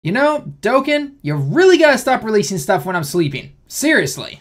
You know, Dokkan, you really gotta stop releasing stuff when I'm sleeping. Seriously.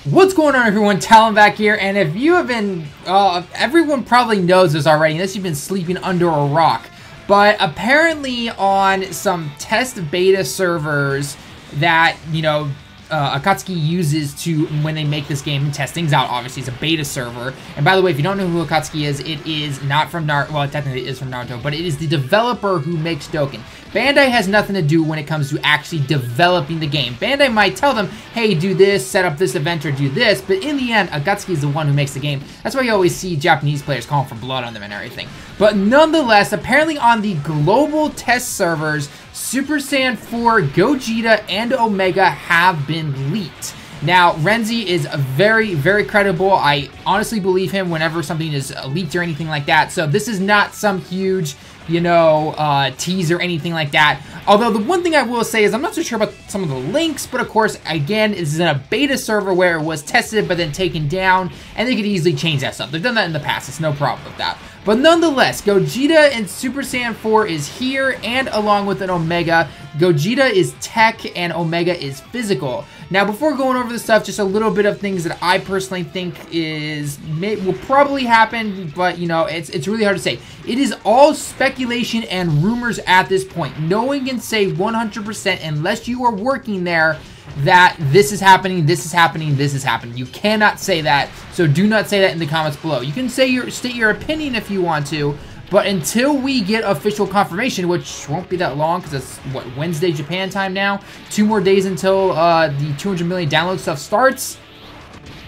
What's going on, everyone? TallenV back here, and if you have been, everyone probably knows this already, unless you've been sleeping under a rock. But apparently on some test beta servers that, you know, Akatsuki uses to, when they make this game and test things out, obviously it's a beta server. And by the way, if you don't know who Akatsuki is, it is not from Naruto, well, technically it is from Naruto, but it is the developer who makes Dokkan. Bandai has nothing to do when it comes to actually developing the game. Bandai might tell them, hey, do this, set up this event, or do this, but in the end, Akatsuki is the one who makes the game. That's why you always see Japanese players calling for blood on them and everything. But nonetheless, apparently on the global test servers, Super Saiyan 4 Gogeta and Omega have been leaked. Now, Renzi is very, very credible. I honestly believe him whenever something is leaked or anything like that. So this is not some huge, you know, tease or anything like that. Although the one thing I will say is I'm not so sure about some of the links, but of course, again, this is in a beta server where it was tested but then taken down, and they could easily change that stuff. They've done that in the past. It's no problem with that. But nonetheless, Gogeta and Super Saiyan 4 is here, and along with an Omega. Gogeta is tech, and Omega is physical. Now, before going over this stuff, just a little bit of things that I personally think will probably happen, but, you know, it's really hard to say. It is all speculation and rumors at this point. No one can say 100% unless you are working there that this is happening, this is happening, this is happening. You cannot say that, so do not say that in the comments below. You can say state your opinion if you want to, but until we get official confirmation, which won't be that long because it's, what, Wednesday Japan time now? 2 more days until the 200 million download stuff starts.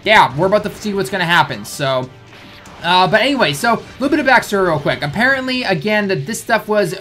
Yeah, we're about to see what's going to happen, so... but anyway, so a little bit of backstory real quick. Apparently, again, that this stuff was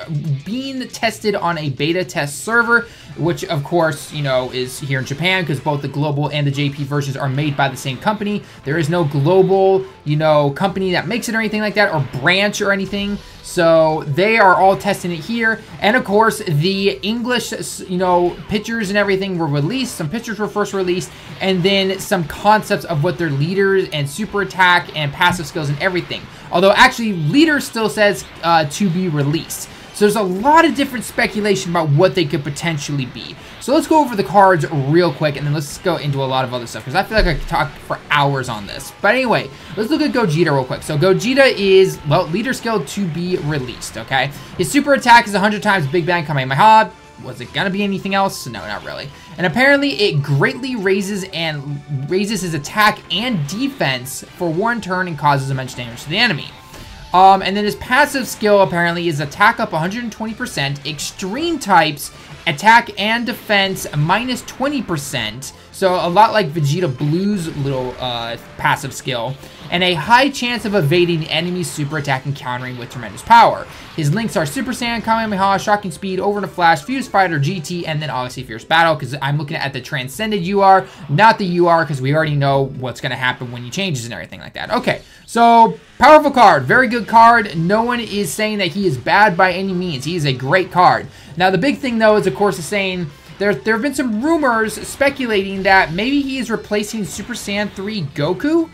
being tested on a beta test server, which of course, you know, is here in Japan because both the global and the JP versions are made by the same company. There is no global, you know, company that makes it or anything like that, or branch or anything. So they are all testing it here. And of course, the English, you know, pictures and everything were released. Some pictures were first released, and then some concepts of what their leaders and super attack and passive skills and everything. Although actually, leader still says to be released. So there's a lot of different speculation about what they could potentially be. So let's go over the cards real quick, and then let's go into a lot of other stuff, because I feel like I could talk for hours on this. But anyway, let's look at Gogeta real quick. So Gogeta is, well, leader skill to be released, okay? His super attack is 100 times Big Bang Kamehameha. Was it gonna be anything else? No, not really. And apparently it greatly raises his attack and defense for one turn and causes immense damage to the enemy. And then his passive skill apparently is attack up 120%, extreme types, attack and defense minus 20%. So a lot like Vegeta Blue's little passive skill. And a high chance of evading the enemy's super attack and countering with tremendous power. His links are Super Saiyan, Kamehameha, Shocking Speed, Over in a Flash, Fuse Fighter, GT, and then obviously Fierce Battle, because I'm looking at the Transcended UR, not the UR, because we already know what's going to happen when he changes and everything like that. Okay, so powerful card, very good card. No one is saying that he is bad by any means. He is a great card. Now, the big thing, though, is, of course, is saying... There have been some rumors speculating that maybe he is replacing Super Saiyan 3 Goku.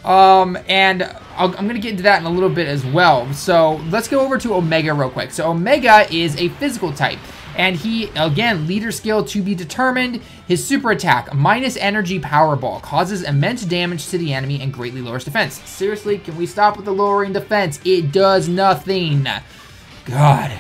And I'm going to get into that in a little bit as well. So let's go over to Omega real quick. So Omega is a physical type. And he, again, leader skill to be determined. His super attack, minus energy powerball, causes immense damage to the enemy and greatly lowers defense. Seriously, can we stop with the lowering defense? It does nothing. God.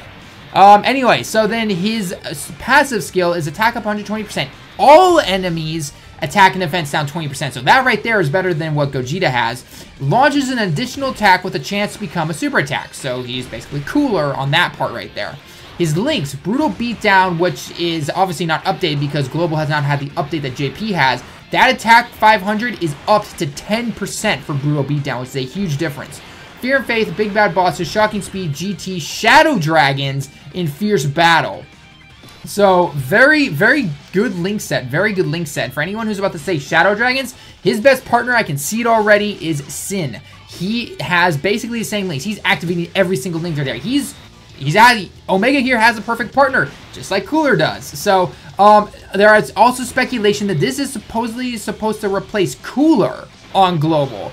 Anyway, so then his passive skill is attack up 120%. All enemies attack and defense down 20%. So that right there is better than what Gogeta has. Launches an additional attack with a chance to become a super attack. So he's basically cooler on that part right there. His links, Brutal Beatdown, which is obviously not updated because Global has not had the update that JP has. That attack 500 is up to 10% for Brutal Beatdown, which is a huge difference. Fear and Faith, Big Bad Bosses, Shocking Speed, GT, Shadow Dragons in Fierce Battle. So, very, very good link set. Very good link set. For anyone who's about to say Shadow Dragons, his best partner, I can see it already, is Sin. He has basically the same links. He's activating every single link there. Omega here has a perfect partner, just like Cooler does. So, there is also speculation that this is supposed to replace Cooler on Global.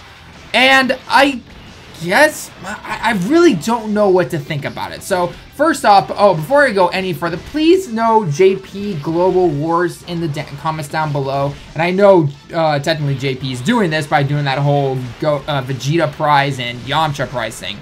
And guess I really don't know what to think about it. So first off, before I go any further, please know JP Global Wars in the comments down below. And I know technically JP is doing this by doing that whole Vegeta prize and Yamcha prize thing.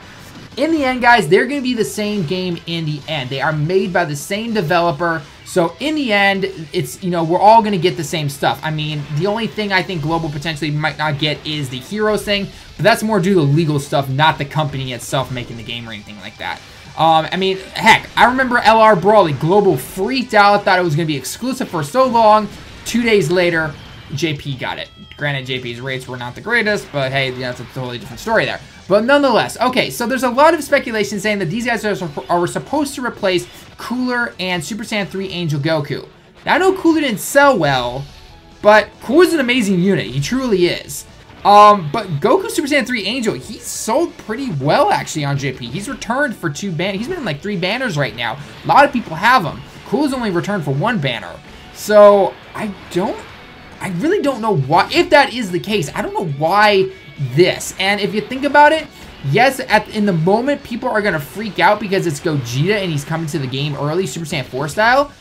In the end, guys, they're going to be the same game in the end. They are made by the same developer. So in the end, it's, we're all going to get the same stuff. I mean, the only thing I think Global potentially might not get is the Heroes thing, but that's more due to legal stuff, not the company itself making the game or anything like that. I mean, heck, I remember LR Brawley. Global freaked out, thought it was going to be exclusive for so long. 2 days later, JP got it. Granted, JP's rates were not the greatest, but hey, that's a totally different story there. But nonetheless, okay, so there's a lot of speculation saying that these guys are supposed to replace Cooler and Super Saiyan 3 Angel Goku. Now, I know Cooler didn't sell well, but Cooler's an amazing unit. He truly is. But Goku Super Saiyan 3 Angel, he's sold pretty well, actually, on JP. He's returned for 2 banners. He's been in, like, 3 banners right now. A lot of people have him. Cooler's only returned for 1 banner. So, I really don't know why. If that is the case, I don't know why this. And if you think about it, yes, in the moment, people are going to freak out because it's Gogeta and he's coming to the game early, Super Saiyan 4 style.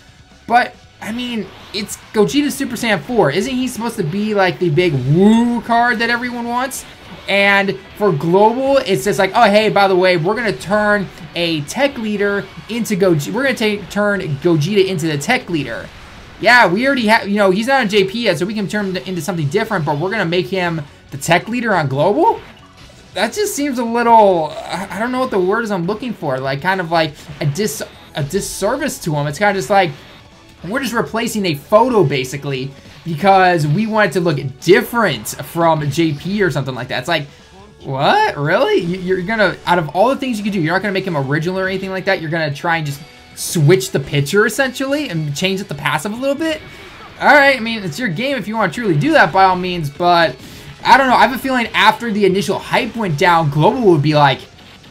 But, I mean, it's Gogeta Super Saiyan 4. Isn't he supposed to be, like, the big woo card that everyone wants? And for Global, it's just like, oh, hey, by the way, we're going to turn a tech leader into Gogeta. We're going to turn Gogeta into the tech leader. Yeah, we already have, he's not on JP yet, so we can turn him into something different, but we're going to make him the tech leader on Global? That just seems a little, I don't know what the word is I'm looking for, like kind of like a disservice to him. It's kind of just like, we're just replacing a photo basically because we want it to look different from JP or something like that. It's like, what? Really? You're going to, out of all the things you could do, you're not going to make him original or anything like that. You're going to try and just switch the picture essentially and change it to passive a little bit. All right, I mean, it's your game if you want to truly do that by all means, but I don't know. I have a feeling after the initial hype went down, Global would be like,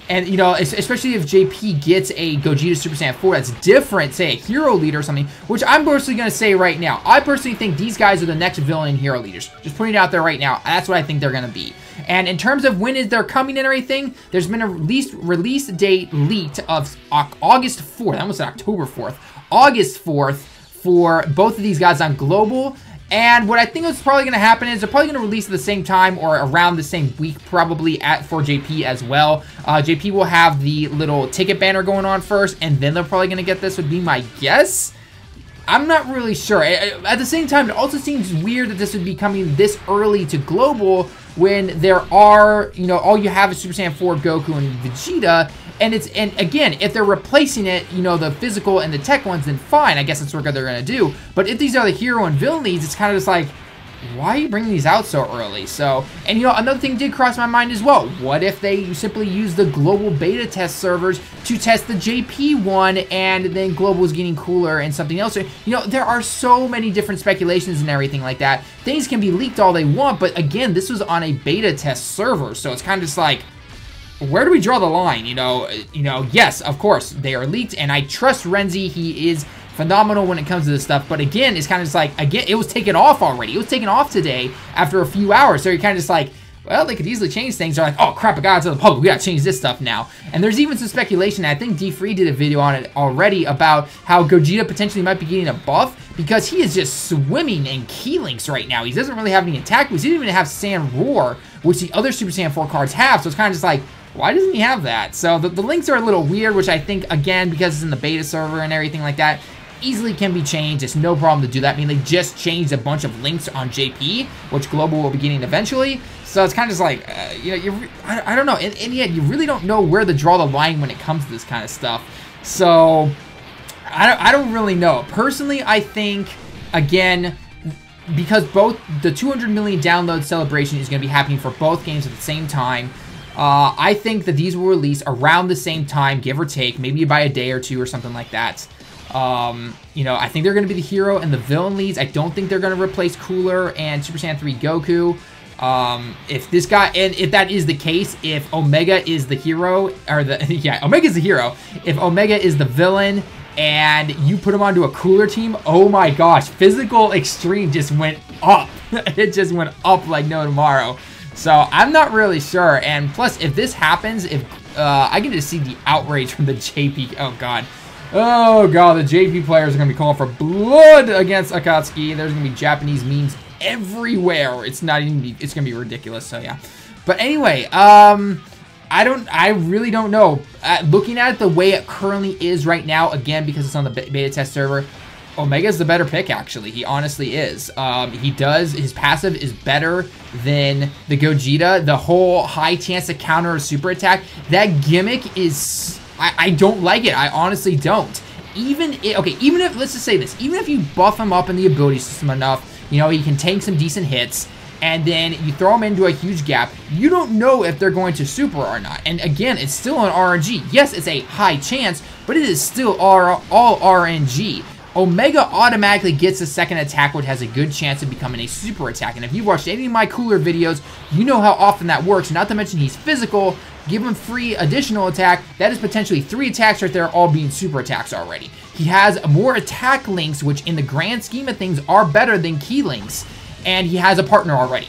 and especially if JP gets a Gogeta Super Saiyan 4 that's different, say a hero leader or something, which I'm personally going to say right now. I personally think these guys are the next villain hero leaders. Just putting it out there right now. That's what I think they're going to be. And in terms of when they're coming in and everything, there's been a release date leaked of August 4th. I almost said October 4th. August 4th for both of these guys on Global. And what I think is probably going to happen is they're probably going to release at the same time or around the same week probably for JP as well. JP will have the little ticket banner going on first, and then they're probably going to get this would be my guess. I'm not really sure. At the same time, it also seems weird that this would be coming this early to Global when there are, all you have is Super Saiyan 4 Goku and Vegeta. And again, if they're replacing it, the physical and the tech ones, then fine. I guess that's what they're going to do. But if these are the hero and villain leads, it's kind of just like, why are you bringing these out so early? So, and another thing did cross my mind as well. What if they simply use the global beta test servers to test the JP one, and then Global is getting Cooler and something else? There are so many different speculations and everything like that. Things can be leaked all they want, but again, this was on a beta test server, so it's kind of just like, where do we draw the line? Yes, of course, they are leaked, and I trust Renzi. He is phenomenal when it comes to this stuff, but again, it's kind of just like, again, it was taken off already. It was taken off today after a few hours, so you're kind of just like, well, they could easily change things. They're like, oh, crap, it got out to the public. We got to change this stuff now. And there's even some speculation, I think D-Free did a video on it already, about how Gogeta potentially might be getting a buff because he is just swimming in key links right now. He doesn't really have any attack moves. He doesn't even have Saiyan Roar, which the other Super Saiyan 4 cards have, so it's kind of just like, why doesn't he have that? So the links are a little weird, which I think, again, because it's in the beta server and everything like that, easily can be changed. It's no problem to do that. I mean, they just changed a bunch of links on JP, which Global will be getting eventually. So it's kind of just like, I don't know. In the end, you really don't know where to draw the line when it comes to this kind of stuff. So I don't really know. Personally, I think, again, because both the 200 million download celebration is going to be happening for both games at the same time, I think that these will release around the same time, give or take, maybe by a day or two or something like that. I think they're going to be the hero and the villain leads. I don't think they're going to replace Cooler and Super Saiyan 3 Goku. If this guy, and if that is the case, if Omega is the hero, or Omega's the hero. If Omega is the villain and you put him onto a Cooler team, oh my gosh, Physical Extreme just went up. It just went up like no tomorrow. So I'm not really sure. And plus, if this happens, if I get to see the outrage from the JP. Oh god. Oh god, the JP players are gonna be calling for blood against Akatsuki. There's gonna be Japanese memes everywhere. It's not even. It's gonna be ridiculous. So yeah. But anyway, I really don't know. Looking at it the way it currently is right now, again, because it's on the beta test server, Omega's the better pick, actually. He honestly is. His passive is better than the Gogeta. The whole high chance to counter a super attack, that gimmick is, I don't like it. I honestly don't. Even if, let's just say this, even if you buff him up in the ability system enough, you know, he can take some decent hits, and then you throw them into a huge gap, you don't know if they're going to super or not. And again, it's still an RNG. Yes, it's a high chance, but it is still all RNG. Omega automatically gets a second attack, which has a good chance of becoming a super attack. And if you've watched any of my cooler videos, you know how often that works. Not to mention he's physical. Give him free additional attack. That is potentially 3 attacks right there, all being super attacks already. He has more attack links, which in the grand scheme of things are better than key links. And he has a partner already.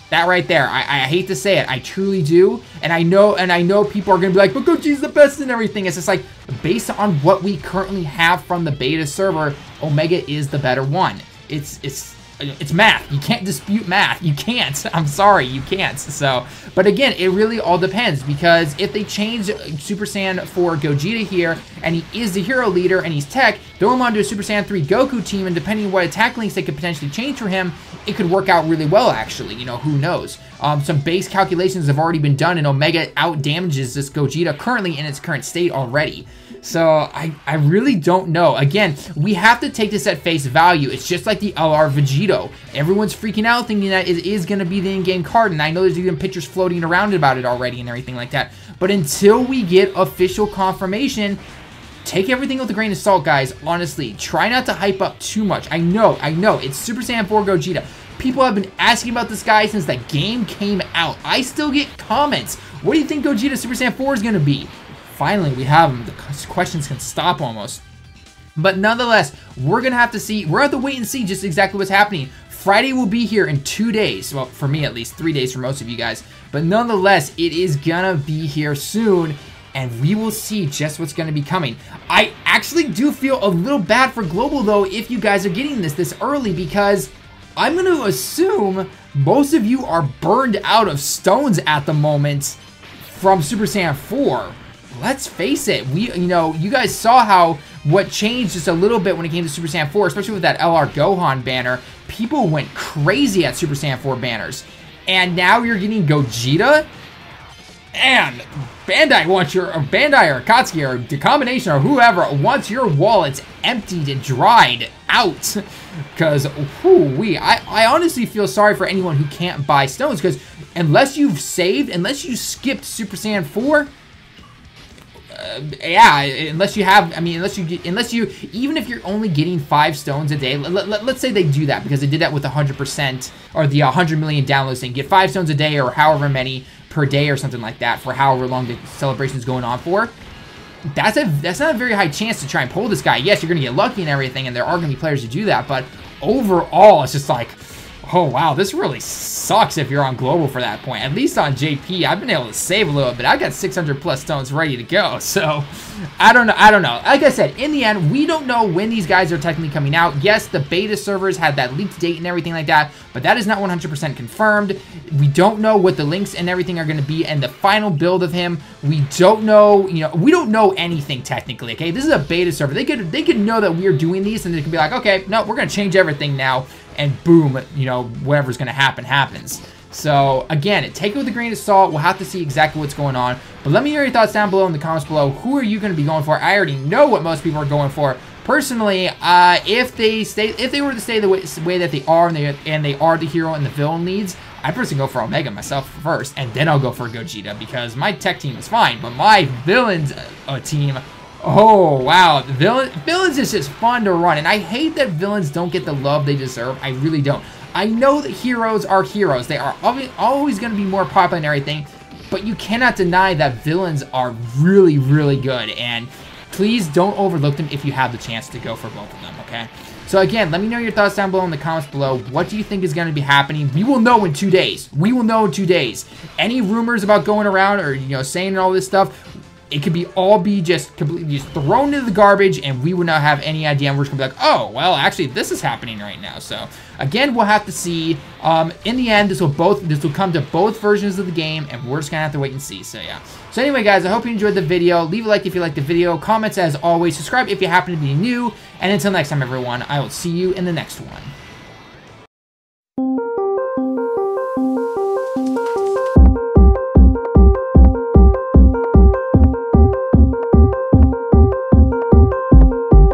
That right there, I hate to say it, I truly do, and I know people are gonna be like, but Gogeta's the best and everything. It's just like, based on what we currently have from the beta server, Omega is the better one. It's math. You can't dispute math. You can't. I'm sorry, you can't. So, but again, it really all depends, because if they change Super Saiyan 4 Gogeta here, and he is the hero leader, and he's Teq, throw him onto a Super Saiyan 3 Goku team, and depending on what attack links they could potentially change for him, it could work out really well, actually. You know, who knows? Some base calculations have already been done, and Omega out damages this Gogeta currently in its current state already. So, I really don't know. Again, we have to take this at face value. It's just like the LR Vegito. Everyone's freaking out thinking that it is going to be the in-game card, and I know there's even pictures floating around about it already and everything like that. But until we get official confirmation, take everything with a grain of salt, guys. Honestly, try not to hype up too much. I know, it's Super Saiyan 4 Gogeta. People have been asking about this guy since the game came out. I still get comments. What do you think Gogeta Super Saiyan 4 is going to be? Finally, we have him. The questions can stop almost. But nonetheless, we're going to have to see. We're going to have to wait and see just exactly what's happening. Friday will be here in 2 days. Well, for me at least, 3 days for most of you guys. But nonetheless, it is going to be here soon. And we will see just what's going to be coming. I actually do feel a little bad for Global, though, if you guys are getting this early, because I'm going to assume most of you are burned out of stones at the moment from Super Saiyan 4. Let's face it, you guys saw what changed just a little bit when it came to Super Saiyan 4, especially with that LR Gohan banner. People went crazy at Super Saiyan 4 banners. And now you're getting Gogeta? And Bandai wants or Bandai or Akatsuki or the combination or whoever wants your wallets emptied and dried out. Because, I honestly feel sorry for anyone who can't buy stones, because unless you've saved, unless you skipped Super Saiyan 4, yeah, unless you, even if you're only getting 5 stones a day, let's say they do that, because they did that with 100%, or the 100 million downloads thing, get 5 stones a day, or however many per day, or something like that, for however long the celebration's going on for. That's not a very high chance to try and pull this guy. Yes, you're gonna get lucky and everything, and there are gonna be players who do that, but overall, it's just like, oh wow, this really sucks if you're on Global for that point. At least on JP, I've been able to save a little bit. I got 600 plus stones ready to go. So, I don't know. Like I said, in the end, we don't know when these guys are technically coming out. Yes, the beta servers had that leaked date and everything like that, but that is not 100% confirmed. We don't know what the links and everything are going to be, and the final build of him, we don't know, we don't know anything technically, okay? This is a beta server. They could know that we're doing these, and they could be like, okay, no, we're going to change everything now. And boom, whatever's going to happen, happens. So, again, take it with a grain of salt. We'll have to see exactly what's going on. But let me hear your thoughts down below in the comments below. Who are you going to be going for? I already know what most people are going for. Personally, if they were to stay the way that they are, and they are the hero and the villain leads, I'd personally go for Omega myself first, and then I'll go for Gogeta, because my Teq team is fine, but my villains team... Oh, wow. Villains is just fun to run, and I hate that villains don't get the love they deserve. I really don't. I know that heroes are heroes. They are always going to be more popular and everything, but you cannot deny that villains are really, really good, and please don't overlook them if you have the chance to go for both of them, okay? So again, let me know your thoughts down below in the comments below. What do you think is going to be happening? We will know in 2 days. We will know in 2 days. Any rumors about going around or, you know, saying all this stuff, it could all be just completely just thrown into the garbage, and we would not have any idea. And we're just gonna be like, oh, well, actually, this is happening right now. So again, we'll have to see. In the end, this will come to both versions of the game, and we're just gonna have to wait and see. So yeah. So anyway, guys, I hope you enjoyed the video. Leave a like if you liked the video. Comments as always. Subscribe if you happen to be new. And until next time, everyone, I will see you in the next one.